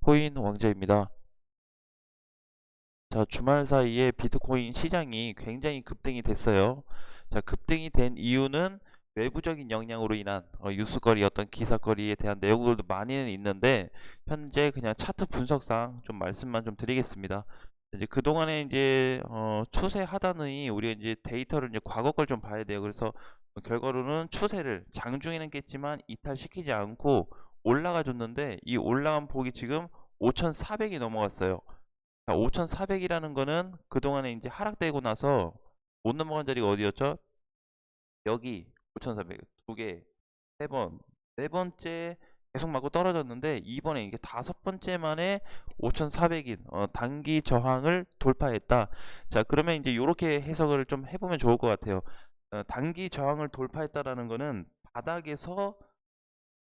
코인 왕자입니다. 자, 주말 사이에 비트코인 시장이 굉장히 급등이 됐어요. 자, 급등이 된 이유는 외부적인 영향으로 인한 뉴스거리, 어떤 기사거리에 대한 내용들도 많이는 있는데, 현재 그냥 차트 분석상 좀 말씀만 좀 드리겠습니다. 이제 그동안에 이제 추세 하단의 우리가 이제 데이터를 이제 과거 걸 좀 봐야 돼요. 그래서 결과로는 추세를 장중에는 깼지만 이탈시키지 않고 올라가 줬는데, 이 올라간 폭이 지금 5,400이 넘어갔어요. 자, 5,400이라는 거는 그동안에 이제 하락되고 나서 못 넘어간 자리가 어디였죠? 여기 5,400, 두 개, 세 번, 네 번째 계속 맞고 떨어졌는데, 이번에 이게 다섯 번째 만에 5,400인 단기 저항을 돌파했다. 자, 그러면 이제 이렇게 해석을 좀 해보면 좋을 것 같아요. 단기 저항을 돌파했다라는 거는 바닥에서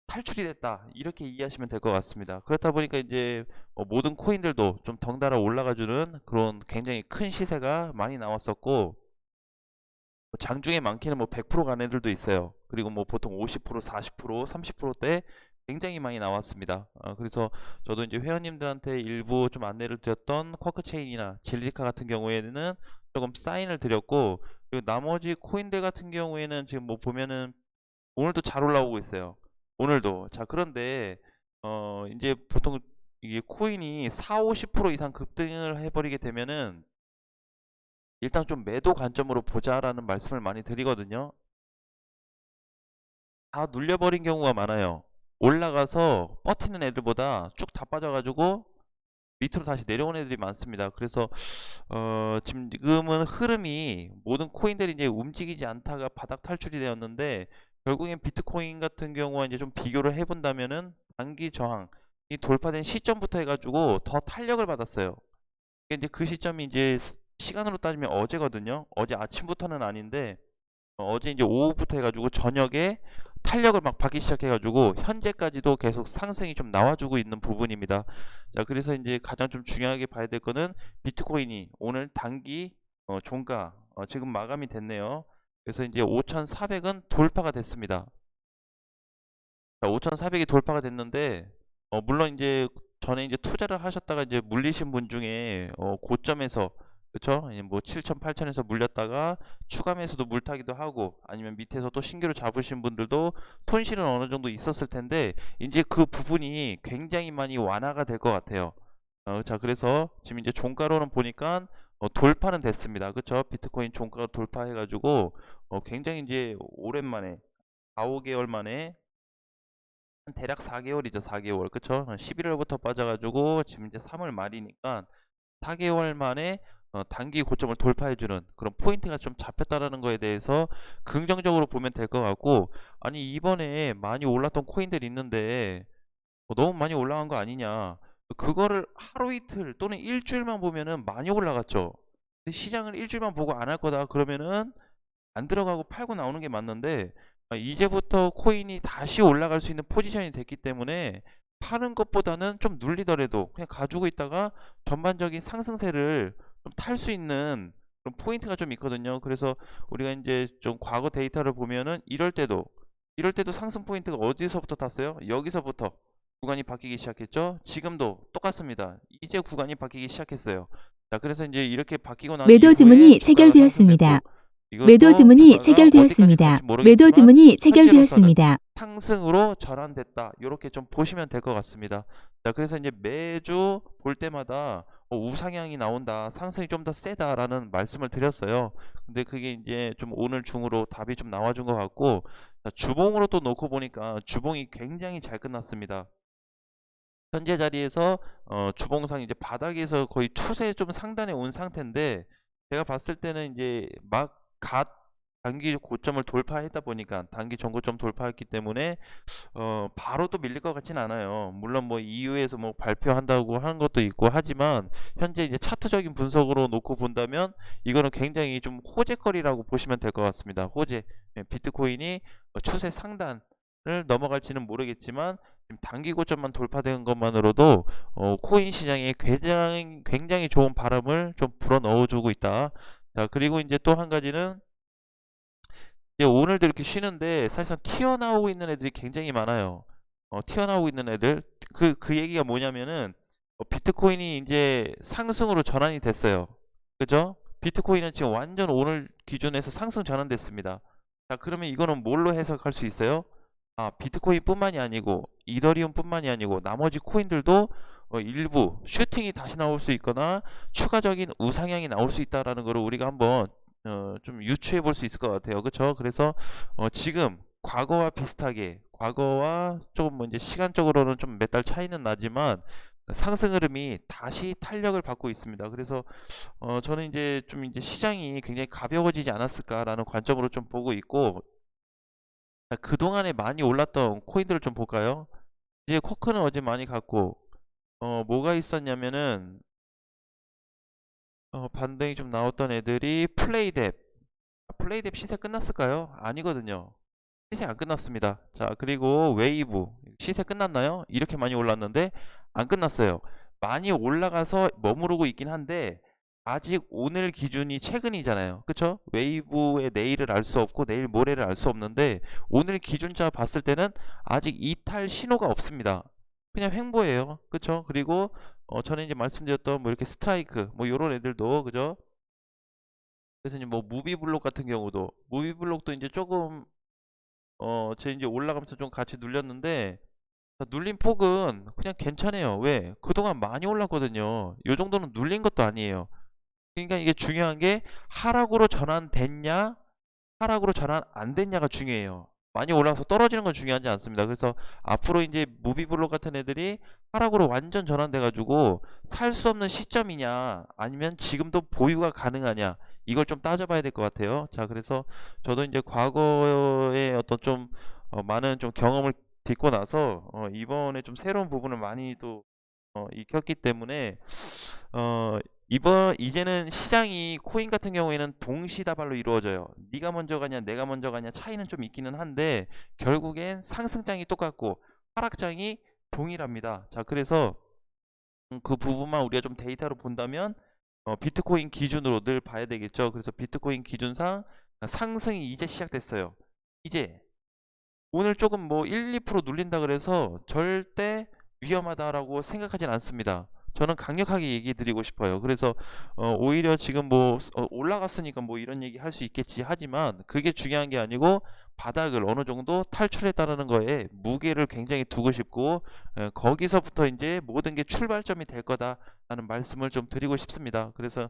탈출이 됐다, 이렇게 이해하시면 될 것 같습니다. 그렇다 보니까 이제 모든 코인들도 좀 덩달아 올라가주는 그런 굉장히 큰 시세가 많이 나왔었고, 장중에 많게는 뭐 100% 간 애들도 있어요. 그리고 뭐 보통 50%, 40%, 30%대 굉장히 많이 나왔습니다. 그래서 저도 이제 회원님들한테 일부 좀 안내를 드렸던 쿼크체인이나 질리카 같은 경우에는 조금 사인을 드렸고, 그리고 나머지 코인들 같은 경우에는 지금 뭐 보면은 오늘도 잘 올라오고 있어요. 오늘도. 자, 그런데 이제 보통 이게 코인이 4, 50% 이상 급등을 해버리게 되면은 일단 좀 매도 관점으로 보자라는 말씀을 많이 드리거든요. 다 눌려버린 경우가 많아요. 올라가서 버티는 애들보다 쭉 다 빠져가지고 밑으로 다시 내려온 애들이 많습니다. 그래서 지금은 흐름이 모든 코인들이 이제 움직이지 않다가 바닥 탈출이 되었는데, 결국엔 비트코인 같은 경우와 이제 좀 비교를 해본다면은 단기 저항이 돌파된 시점부터 해가지고 더 탄력을 받았어요. 이제 그 시점이 이제 시간으로 따지면 어제거든요. 어제 아침부터는 아닌데 어제 이제 오후부터 해가지고 저녁에 탄력을 막 받기 시작해가지고 현재까지도 계속 상승이 좀 나와주고 있는 부분입니다. 자, 그래서 이제 가장 좀 중요하게 봐야 될 거는 비트코인이 오늘 단기 종가 지금 마감이 됐네요. 그래서 이제 5,400은 돌파가 됐습니다. 자, 5,400이 돌파가 됐는데 물론 이제 전에 이제 투자를 하셨다가 이제 물리신 분 중에 고점에서, 그쵸? 뭐 7천, 8천에서 물렸다가 추가 매수도 물타기도 하고, 아니면 밑에서 또 신규로 잡으신 분들도 손실은 어느 정도 있었을 텐데, 이제 그 부분이 굉장히 많이 완화가 될 것 같아요. 자, 그래서 지금 이제 종가로는 보니까 돌파는 됐습니다. 그쵸? 비트코인 종가 돌파해가지고 굉장히 이제 오랜만에 4, 5개월 만에 대략 4개월이죠. 4개월. 그쵸? 11월부터 빠져가지고 지금 이제 3월 말이니까 4개월 만에 단기 고점을 돌파해주는 그런 포인트가 좀 잡혔다라는 거에 대해서 긍정적으로 보면 될 것 같고, 아니 이번에 많이 올랐던 코인들이 있는데 너무 많이 올라간 거 아니냐, 그거를 하루 이틀 또는 일주일만 보면은 많이 올라갔죠. 근데 시장을 일주일만 보고 안 할 거다 그러면은 안 들어가고 팔고 나오는 게 맞는데, 이제부터 코인이 다시 올라갈 수 있는 포지션이 됐기 때문에 파는 것보다는 좀 눌리더라도 그냥 가지고 있다가 전반적인 상승세를 좀 탈 수 있는 그런 포인트가 좀 있거든요. 그래서 우리가 이제 좀 과거 데이터를 보면은 이럴 때도 상승 포인트가 어디서부터 탔어요? 여기서부터 구간이 바뀌기 시작했죠. 지금도 똑같습니다. 이제 구간이 바뀌기 시작했어요. 자, 그래서 이제 이렇게 바뀌고 난 매도 이후에 주문이 주가가 체결되었습니다. 상승됐고, 매도 이것도 주문이 주가가 어디까지 갈지 체결되었습니다. 매도 모르겠지만 주문이 현재로서는 체결되었습니다. 상승으로 전환됐다, 이렇게 좀 보시면 될 것 같습니다. 자, 그래서 이제 매주 볼 때마다 우상향이 나온다, 상승이 좀 더 세다라는 말씀을 드렸어요. 근데 그게 이제 좀 오늘 중으로 답이 좀 나와준 것 같고, 자, 주봉으로 또 놓고 보니까 주봉이 굉장히 잘 끝났습니다. 현재 자리에서 주봉상 이제 바닥에서 거의 추세 좀 상단에 온 상태인데, 제가 봤을 때는 이제 갓 단기 고점을 돌파했다 보니까, 단기 전고점 돌파했기 때문에 바로 또 밀릴 것 같진 않아요. 물론 뭐 EU에서 뭐 발표한다고 하는 것도 있고 하지만, 현재 이제 차트적인 분석으로 놓고 본다면 이거는 굉장히 좀 호재거리라고 보시면 될 것 같습니다. 호재. 비트코인이 추세 상단을 넘어갈지는 모르겠지만 지금 단기 고점만 돌파된 것만으로도 코인 시장에 굉장히 좋은 바람을 좀 불어 넣어주고 있다. 자, 그리고 이제 또 한 가지는, 오늘도 이렇게 쉬는데 사실상 튀어나오고 있는 애들이 굉장히 많아요. 튀어나오고 있는 애들, 그 얘기가 뭐냐면은 비트코인이 이제 상승으로 전환이 됐어요. 그죠? 비트코인은 지금 완전 오늘 기준에서 상승 전환됐습니다. 자, 그러면 이거는 뭘로 해석할 수 있어요? 비트코인뿐만이 아니고 이더리움뿐만이 아니고 나머지 코인들도 일부 슈팅이 다시 나올 수 있거나 추가적인 우상향이 나올 수 있다라는 거를 우리가 한번 좀 유추해 볼 수 있을 것 같아요. 그렇죠? 그래서 지금 과거와 비슷하게, 과거와 조금 뭐 이제 시간적으로는 좀 몇 달 차이는 나지만 상승 흐름이 다시 탄력을 받고 있습니다. 그래서 저는 이제 좀 이제 시장이 굉장히 가벼워지지 않았을까라는 관점으로 좀 보고 있고, 자, 그동안에 많이 올랐던 코인들을 좀 볼까요? 이제 쿼크는 어제 많이 갔고, 뭐가 있었냐면은 반등이 좀 나왔던 애들이 플레이뎁 시세 끝났을까요? 아니거든요. 시세 안 끝났습니다. 자, 그리고 웨이브 시세 끝났나요? 이렇게 많이 올랐는데 안 끝났어요. 많이 올라가서 머무르고 있긴 한데 아직 오늘 기준이 최근이잖아요. 그쵸? 웨이브의 내일을 알 수 없고 내일 모레를 알 수 없는데 오늘 기준자 봤을 때는 아직 이탈 신호가 없습니다. 그냥 횡보예요. 그쵸? 그리고 전에 이제 말씀드렸던 뭐 이렇게 스트라이크 뭐 요런 애들도 그죠? 그래서 이제 뭐 무비블록 같은 경우도 무비블록도 이제 조금 제 이제 올라가면서 좀 같이 눌렸는데 눌린 폭은 그냥 괜찮아요. 왜? 그동안 많이 올랐거든요. 요 정도는 눌린 것도 아니에요. 그러니까 이게 중요한 게 하락으로 전환됐냐, 하락으로 전환 안 됐냐가 중요해요. 많이 올라서 떨어지는 건 중요하지 않습니다. 그래서 앞으로 이제 무비블록 같은 애들이 하락으로 완전 전환돼 가지고 살 수 없는 시점이냐 아니면 지금도 보유가 가능하냐 이걸 좀 따져봐야 될 것 같아요. 자, 그래서 저도 이제 과거에 어떤 좀 많은 좀 경험을 딛고 나서 이번에 좀 새로운 부분을 많이 또 익혔기 때문에 어, 이제는 시장이 코인 같은 경우에는 동시다발로 이루어져요. 네가 먼저 가냐 내가 먼저 가냐 차이는 좀 있기는 한데 결국엔 상승장이 똑같고 하락장이 동일합니다. 자, 그래서 그 부분만 우리가 좀 데이터로 본다면 비트코인 기준으로 늘 봐야 되겠죠. 그래서 비트코인 기준상 상승이 이제 시작됐어요. 이제 오늘 조금 뭐 1, 2% 눌린다 그래서 절대 위험하다라고 생각하진 않습니다. 저는 강력하게 얘기 드리고 싶어요. 그래서 오히려 지금 뭐 올라갔으니까 뭐 이런 얘기 할 수 있겠지 하지만 그게 중요한 게 아니고 바닥을 어느 정도 탈출했다는 거에 무게를 굉장히 두고 싶고 거기서부터 이제 모든 게 출발점이 될 거다라는 말씀을 좀 드리고 싶습니다. 그래서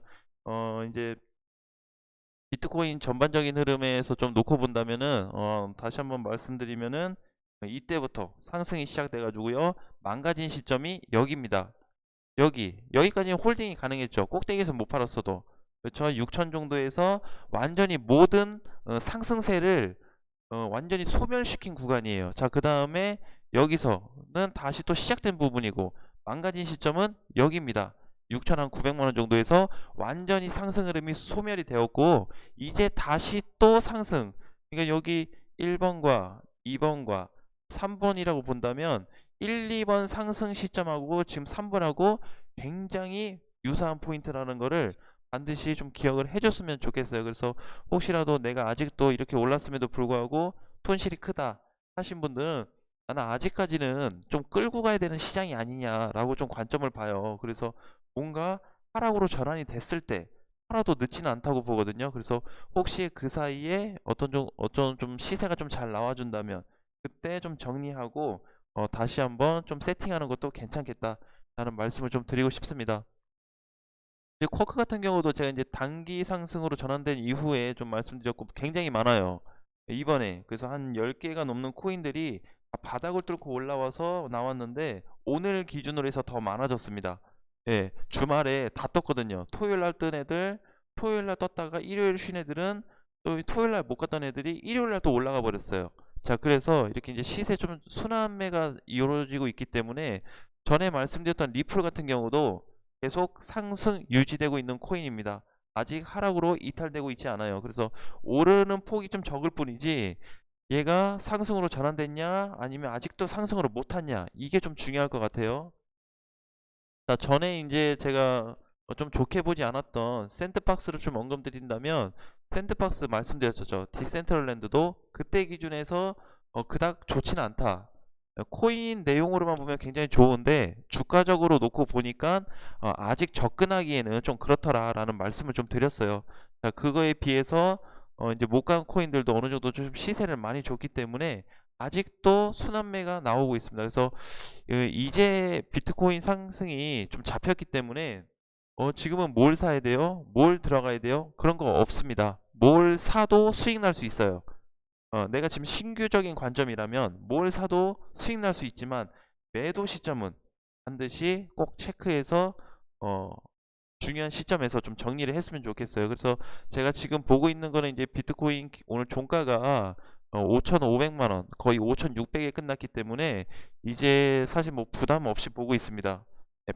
이제 비트코인 전반적인 흐름에서 좀 놓고 본다면은 다시 한번 말씀드리면은 이때부터 상승이 시작돼 가지고요. 망가진 시점이 여기입니다. 여기까지는 홀딩이 가능했죠. 꼭대기에서 못 팔았어도. 그렇죠. 6천 정도에서 완전히 모든 상승세를 완전히 소멸시킨 구간이에요. 자, 그 다음에 여기서는 다시 또 시작된 부분이고 망가진 시점은 여기입니다. 6,900만 원 정도에서 완전히 상승 흐름이 소멸이 되었고 이제 다시 또 상승. 그러니까 여기 1번과 2번과 3번이라고 본다면 1, 2번 상승 시점하고 지금 3번하고 굉장히 유사한 포인트라는 거를 반드시 좀 기억을 해줬으면 좋겠어요. 그래서 혹시라도 내가 아직도 이렇게 올랐음에도 불구하고 손실이 크다 하신 분들은 나는 아직까지는 좀 끌고 가야 되는 시장이 아니냐라고 좀 관점을 봐요. 그래서 뭔가 하락으로 전환이 됐을 때 하나도 늦지는 않다고 보거든요. 그래서 혹시 그 사이에 어떤 좀 시세가 좀 잘 나와준다면 그때 좀 정리하고 다시 한번 좀 세팅하는 것도 괜찮겠다라는 말씀을 좀 드리고 싶습니다. 이제 쿼크 같은 경우도 제가 이제 단기 상승으로 전환된 이후에 좀 말씀드렸고 굉장히 많아요. 이번에 그래서 한 10개가 넘는 코인들이 바닥을 뚫고 올라와서 나왔는데 오늘 기준으로 해서 더 많아졌습니다. 예, 주말에 다 떴거든요. 토요일 날 뜬 애들, 토요일 날 떴다가 일요일 쉰 애들은 또 토요일 날 못 갔던 애들이 일요일 날 또 올라가 버렸어요. 자, 그래서 이렇게 이제 시세 좀 순환매가 이루어지고 있기 때문에 전에 말씀드렸던 리플 같은 경우도 계속 상승 유지되고 있는 코인입니다. 아직 하락으로 이탈되고 있지 않아요. 그래서 오르는 폭이 좀 적을 뿐이지 얘가 상승으로 전환됐냐 아니면 아직도 상승으로 못 탔냐 이게 좀 중요할 것 같아요. 자, 전에 이제 제가 좀 좋게 보지 않았던 샌드박스를 좀 언급드린다면 샌드박스 말씀드렸죠. 디센트럴랜드도 그때 기준에서 그닥 좋지는 않다. 코인 내용으로만 보면 굉장히 좋은데 주가적으로 놓고 보니까 아직 접근하기에는 좀 그렇더라라는 말씀을 좀 드렸어요. 자, 그거에 비해서 이제 못 간 코인들도 어느 정도 좀 시세를 많이 줬기 때문에 아직도 순환매가 나오고 있습니다. 그래서 이제 비트코인 상승이 좀 잡혔기 때문에 지금은 뭘 사야 돼요? 뭘 들어가야 돼요? 그런 거 없습니다. 뭘 사도 수익 날 수 있어요. 내가 지금 신규적인 관점이라면 뭘 사도 수익 날 수 있지만 매도 시점은 반드시 꼭 체크해서 어, 중요한 시점에서 좀 정리를 했으면 좋겠어요. 그래서 제가 지금 보고 있는 거는 이제 비트코인 오늘 종가가 5,500만 원, 거의 5,600에 끝났기 때문에 이제 사실 뭐 부담 없이 보고 있습니다.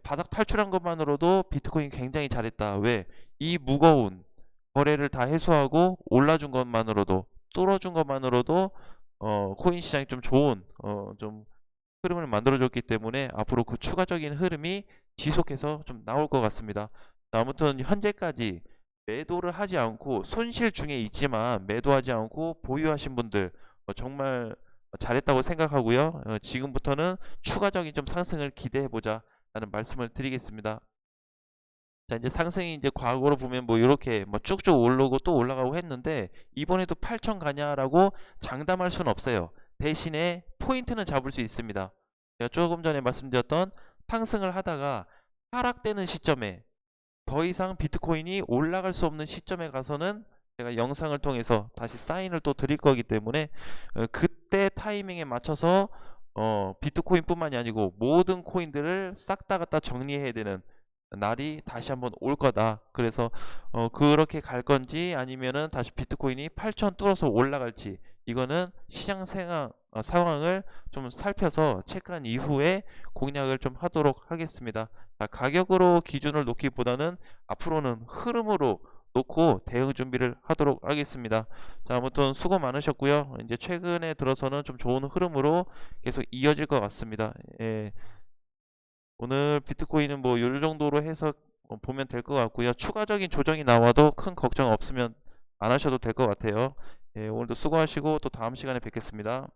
바닥 탈출한 것만으로도 비트코인 굉장히 잘했다. 왜? 이 무거운 거래를 다 해소하고 올라준 것만으로도 뚫어준 것만으로도 코인 시장이 좀 좋은 좀 흐름을 만들어줬기 때문에 앞으로 그 추가적인 흐름이 지속해서 좀 나올 것 같습니다. 아무튼 현재까지 매도를 하지 않고 손실 중에 있지만 매도하지 않고 보유하신 분들 정말 잘했다고 생각하고요. 지금부터는 추가적인 좀 상승을 기대해 보자 라는 말씀을 드리겠습니다. 자, 이제 상승이 이제 과거로 보면 뭐 이렇게 뭐 쭉쭉 오르고 또 올라가고 했는데 이번에도 8천 가냐라고 장담할 수는 없어요. 대신에 포인트는 잡을 수 있습니다. 제가 조금 전에 말씀드렸던 상승을 하다가 하락되는 시점에 더 이상 비트코인이 올라갈 수 없는 시점에 가서는 제가 영상을 통해서 다시 사인을 또 드릴 거기 때문에 그때 타이밍에 맞춰서 비트코인뿐만이 아니고 모든 코인들을 싹 다 갖다 정리해야 되는 날이 다시 한번 올 거다. 그래서 그렇게 갈 건지 아니면은 다시 비트코인이 8천 뚫어서 올라갈지 이거는 시장 상황을 좀 살펴서 체크한 이후에 공략을 좀 하도록 하겠습니다. 자, 가격으로 기준을 놓기보다는 앞으로는 흐름으로 놓고 대응 준비를 하도록 하겠습니다. 자, 아무튼 수고 많으셨고요. 이제 최근에 들어서는 좀 좋은 흐름으로 계속 이어질 것 같습니다. 예. 오늘 비트코인은 뭐 요 정도로 해서 보면 될 것 같고요. 추가적인 조정이 나와도 큰 걱정 없으면 안 하셔도 될 것 같아요. 예, 오늘도 수고하시고 또 다음 시간에 뵙겠습니다.